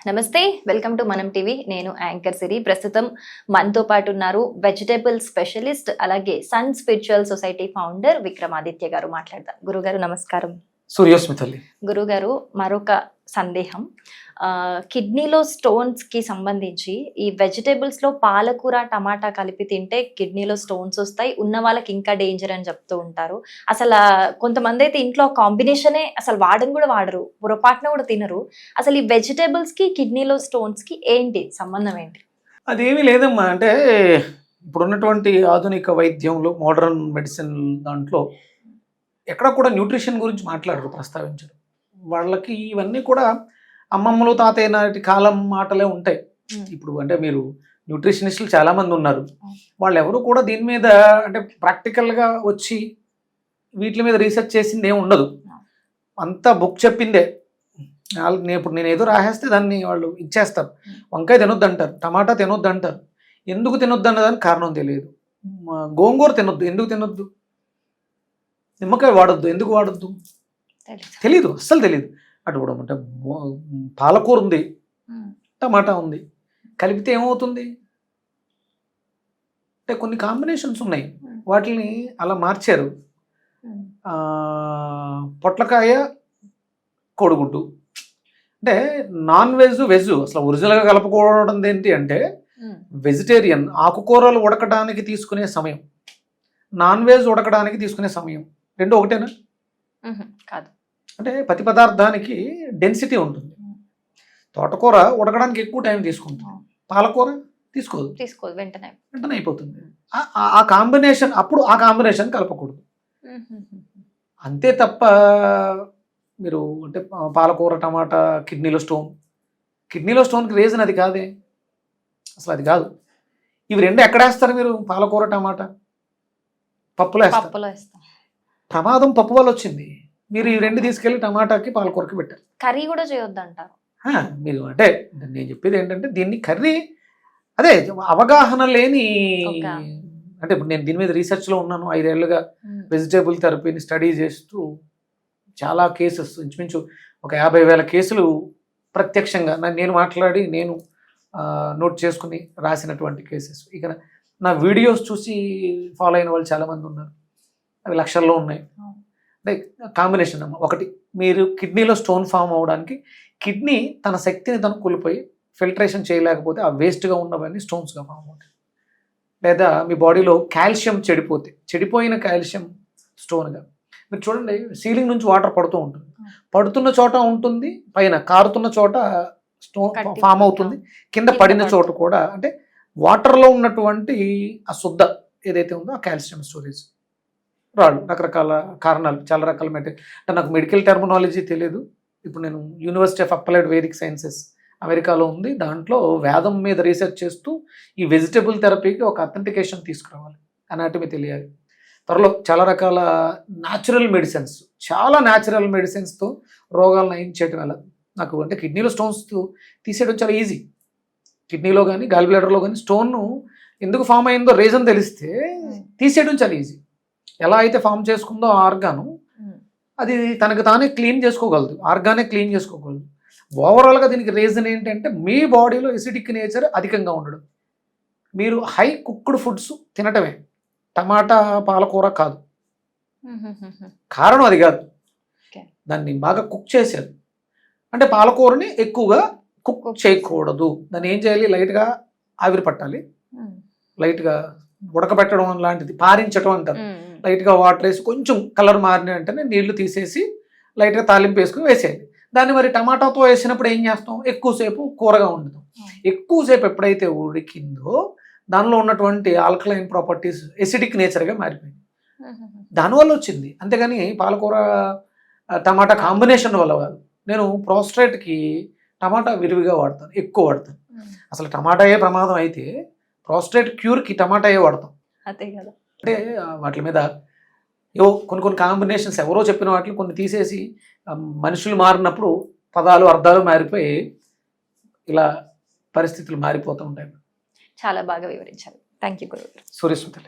నమస్తే, welcome to మనం TV. నేను యాంకర్ సిరి. ప్రస్తుతం మనతో పాటు ఉన్నారు వెజిటేబుల్ స్పెషలిస్ట్, అలాగే sun spiritual society founder Vikramaditya garu. మాట్లాడదాం. గురుగారు నమస్కారం. సూర్యోస్మితల్లి. గురుగారు, మరొక సందేహం. కిడ్నీలో స్టోన్స్ కి సంబంధించి ఈ వెజిటేబుల్స్ లో పాలకూర టమాటా కలిపి తింటే కిడ్నీలో స్టోన్స్ వస్తాయి, ఉన్న వాళ్ళకి ఇంకా డేంజర్ అని చెప్తూ ఉంటారు. అసలు కొంతమంది అయితే ఇంట్లో కాంబినేషనే అసలు వాడని కూడా వాడరు, పొరపాటున కూడా తినరు. అసలు ఈ వెజిటేబుల్స్ కి కిడ్నీలో స్టోన్స్ కి ఏంటి సంబంధం? ఏంటి? అదేమీ లేదమ్మా. అంటే ఇప్పుడున్నటువంటి ఆధునిక వైద్యంలో, మోడర్న్ మెడిసిన్ దాంట్లో ఎక్కడ కూడా న్యూట్రిషన్ గురించి మాట్లాడరు, ప్రస్తావించరు. వాళ్ళకి ఇవన్నీ కూడా అమ్మమ్మలు తాతయ్య నాటి కాలం మాటలే ఉంటాయి. ఇప్పుడు అంటే మీరు న్యూట్రిషనిస్టులు చాలామంది ఉన్నారు, వాళ్ళు ఎవరు కూడా దీని మీద అంటే ప్రాక్టికల్గా వచ్చి వీటి మీద రీసెర్చ్ చేసింది ఏమి ఉండదు. అంతా బుక్ చెప్పిందే. ఇప్పుడు నేను ఏదో రాసేస్తే దాన్ని వాళ్ళు ఇచ్చేస్తారు. వంకాయ తినొద్దు అంటారు, టమాటా తినొద్దు అంటారు. ఎందుకు తినొద్దు అన్నదానికి కారణం తెలియదు. గోంగూర తినొద్దు, ఎందుకు తినొద్దు? నిమ్మకాయ వాడొద్దు, ఎందుకు వాడొద్దు తెలీదు, అస్సలు తెలియదు. అటు కూడా అంటే పాలకూర ఉంది, టమాటా ఉంది, కలిపితే ఏమవుతుంది అంటే కొన్ని కాంబినేషన్స్ ఉన్నాయి, వాటిని అలా మార్చారు. పొట్లకాయ కోడిగుడ్డు అంటే నాన్ వెజ్ వెజ్ అసలు ఒరిజినల్గా కలపకూడదు. ఏంటి అంటే వెజిటేరియన్ ఆకుకూరలు ఉడకడానికి తీసుకునే సమయం, నాన్ వెజ్ ఉడకడానికి తీసుకునే సమయం రెండు ఒకటేనా? కాదు. అంటే ప్రతి పదార్థానికి డెన్సిటీ ఉంటుంది. తోటకూర ఉడకడానికి ఎక్కువ టైం తీసుకుంటుంది, పాలకూర తీసుకోదు, వెంటనే అయిపోతుంది. ఆ కాంబినేషన్, అప్పుడు ఆ కాంబినేషన్ కలపకూడదు. అంతే తప్ప మీరు అంటే పాలకూర టమాటా కిడ్నీలో స్టోన్కి రీజన్ అది కాదే, అసలు అది కాదు. ఇవి రెండు ఎక్కడేస్తారు మీరు? పాలకూర టమాటా పప్పులో వేస్తారు. ప్రమాదం పప్పు వల్ల వచ్చింది. మీరు ఈ రెండు తీసుకెళ్లి టమాటాకి పాలకూరకి పెట్టారు. కర్రీ కూడా చేయొద్దు అంటారు మీరు. అంటే నేను చెప్పేది ఏంటంటే దీన్ని కర్రీ అదే అవగాహన లేని అంటే ఇప్పుడు నేను దీని మీద రీసెర్చ్లో ఉన్నాను 5 ఏళ్ళుగా. వెజిటేబుల్ థెరపీని స్టడీ చేస్తూ చాలా కేసెస్, ఇంచుమించు ఒక 50,000 కేసులు ప్రత్యక్షంగా నేను మాట్లాడి నేను నోట్ చేసుకుని రాసినటువంటి కేసెస్. ఇక నా వీడియోస్ చూసి ఫాలో అయిన వాళ్ళు చాలామంది ఉన్నారు, అవి లక్షల్లో ఉన్నాయి. అంటే కాంబినేషన్ అమ్మ. ఒకటి, మీరు కిడ్నీలో స్టోన్ ఫామ్ అవ్వడానికి కిడ్నీ తన శక్తిని తను కోల్పోయి ఫిల్టరేషన్ చేయలేకపోతే ఆ వేస్ట్గా ఉన్నవన్నీ స్టోన్స్గా ఫామ్ అవుతాయి. లేదా మీ బాడీలో కాల్షియం చెడిపోయిన కాల్షియం స్టోన్గా. మీరు చూడండి, సీలింగ్ నుంచి వాటర్ పడుతూ ఉంటుంది, పడుతున్న చోట ఉంటుంది, పైన కారుతున్న చోట స్టోన్ ఫామ్ అవుతుంది, కింద పడిన చోట కూడా. అంటే వాటర్లో ఉన్నటువంటి ఆ శుద్ధ ఏదైతే ఉందో ఆ కాల్షియం స్టోరేజ్ రాళ్ళు, రకరకాల కారణాలు, చాలా రకాల అంటే నాకు మెడికల్ టెర్మినాలజీ తెలియదు. ఇప్పుడు నేను university of applied Vedic sciences అమెరికాలో ఉంది, దాంట్లో వేదం మీద రీసెర్చ్ చేస్తూ ఈ వెజిటబుల్ థెరపీకి ఒక అథెంటికేషన్ తీసుకురావాలి, అనాటమీ తెలియాలి. త్వరలో చాలా రకాల న్యాచురల్ మెడిసిన్స్తో రోగాలు నయించేయటం వల్ల నాకు అంటే కిడ్నీలో స్టోన్స్ తీసేయడం చాలా ఈజీ. కిడ్నీలో కానీ గాల్ బ్లాడర్లో కానీ స్టోన్ ఎందుకు ఫామ్ అయిందో రీజన్ తెలిస్తే తీసేయడం చాలా ఈజీ. ఎలా అయితే ఫామ్ చేసుకుందో ఆ ఆర్గాను అది తనకు తానే క్లీన్ చేసుకోగలదు, ఆర్గానే క్లీన్ చేసుకోగలదు. ఓవరాల్గా దీనికి రీజన్ ఏంటంటే మీ బాడీలో ఎసిడిక్ నేచర్ అధికంగా ఉండడం. మీరు హై కుక్డ్ ఫుడ్స్ తినటమే, టమాటా పాలకూర కాదు. కారణం అది కాదు, దాన్ని బాగా కుక్ చేశారు. అంటే పాలకూరని ఎక్కువగా కుక్ చేయకూడదు, దాన్ని ఏం చేయాలి, లైట్గా ఆవిరి పట్టాలి, లైట్గా ఉడకబెట్టడం లాంటిది, పారించడం అంటారు. లైట్గా వాటర్ వేసి కొంచెం కలర్ మారిన వెంటనే నీళ్లు తీసేసి లైట్గా తాలింపు వేసుకుని వేసేయాలి. దాన్ని మరి టమాటాతో వేసినప్పుడు ఏం చేస్తాం, ఎక్కువసేపు కూరగా ఉండదు. ఎక్కువసేపు ఎప్పుడైతే ఉడికిందో దానిలో ఉన్నటువంటి ఆల్కలైన్ ప్రాపర్టీస్ ఎసిడిక్ నేచర్గా మారిపోయింది, దానివల్ల వచ్చింది. అంతేగాని పాలకూర టమాటా కాంబినేషన్ వల్ల కాదు. నేను ప్రోస్ట్రేట్కి టమాటా విరివిగా వాడతాను, ఎక్కువ వాడతాను. అసలు టమాటాయే ప్రమాదం అయితే ప్రోస్ట్రేట్ క్యూర్కి టమాటాయే వాడతాం. అదే కదా. అంటే వాటి మీద కొన్ని కాంబినేషన్స్ ఎవరో చెప్పిన వాటిని కొన్ని తీసేసి మనుషులు మారినప్పుడు పదాలు అర్థాలు మారిపోయి ఇలా పరిస్థితులు మారిపోతూ ఉంటాయి. చాలా బాగా వివరించారు. థ్యాంక్ యూ గురుగారు. సూర్యస్మితల్లి.